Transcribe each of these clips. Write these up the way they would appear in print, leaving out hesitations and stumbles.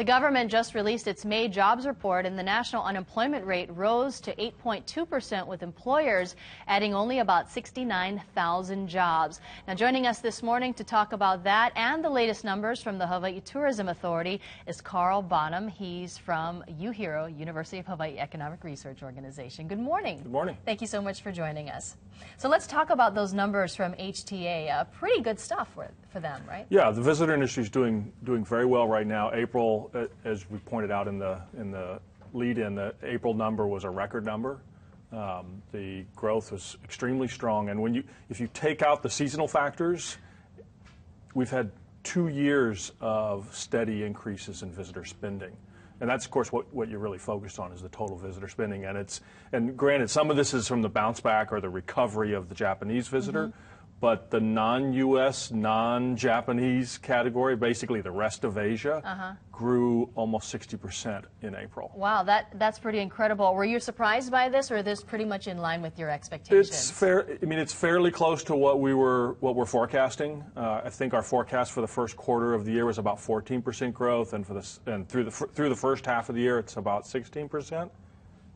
The government just released its May jobs report, and the national unemployment rate rose to 8.2%, with employers adding only about 69,000 jobs. Now, joining us this morning to talk about that and the latest numbers from the Hawaii Tourism Authority is Carl Bonham. He's from UHERO, University of Hawaii Economic Research Organization. Good morning. Good morning. Thank you so much for joining us. So let's talk about those numbers from HTA. Pretty good stuff for them, right? Yeah, the visitor industry is doing very well right now. April, as we pointed out in the lead-in, the April number was a record number. The growth was extremely strong, and if you take out the seasonal factors, we've had 2 years of steady increases in visitor spending. And that's, of course, what you're really focused on is the total visitor spending. And granted, some of this is from the bounce back or the recovery of the Japanese visitor, but the non-U.S., non-Japanese category, basically the rest of Asia, grew almost 60% in April. Wow, that's pretty incredible. Were you surprised by this, or is this pretty much in line with your expectations? It's fair. I mean, it's fairly close to what we're forecasting. I think our forecast for the first quarter of the year was about 14% growth, and through the first half of the year, it's about 16%.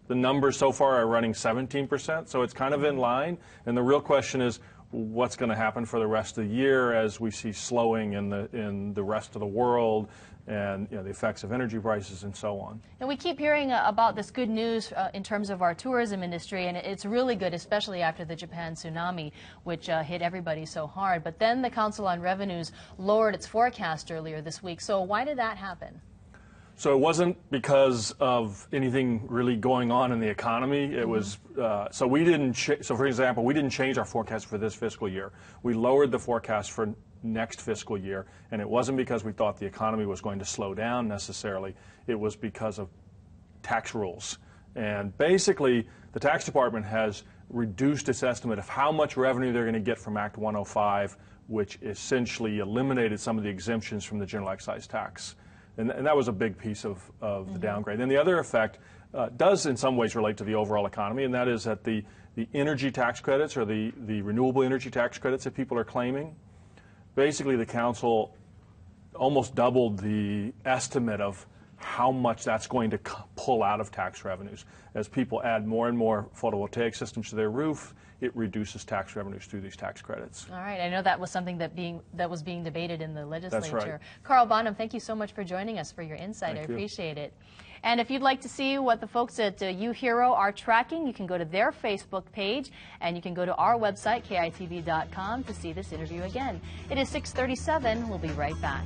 The numbers so far are running 17%, so it's kind of in line. And the real question is, what's going to happen for the rest of the year as we see slowing in the rest of the world, and the effects of energy prices and so on. And we keep hearing about this good news in terms of our tourism industry, and it's really good, especially after the Japan tsunami, which hit everybody so hard. But then the Council on Revenues lowered its forecast earlier this week. So why did that happen? So it wasn't because of anything really going on in the economy. It was so we didn't. So for example, we didn't change our forecast for this fiscal year. We lowered the forecast for next fiscal year, and it wasn't because we thought the economy was going to slow down necessarily. It was because of tax rules. And basically, the tax department has reduced its estimate of how much revenue they're going to get from Act 105, which essentially eliminated some of the exemptions from the general excise tax. And that was a big piece of the downgrade. And the other effect does in some ways relate to the overall economy, and that is that the energy tax credits, or the renewable energy tax credits that people are claiming, basically the council almost doubled the estimate of how much that's going to pull out of tax revenues. As people add more and more photovoltaic systems to their roof, it reduces tax revenues through these tax credits. All right. I know that was something that was being debated in the legislature. That's right. Carl Bonham, thank you so much for joining us, for your insight. Thank I you. appreciate it. And if you'd like to see what the folks at UHERO are tracking, you can go to their Facebook page, and you can go to our website, kitv.com, to see this interview again. It is 6:37. We'll be right back.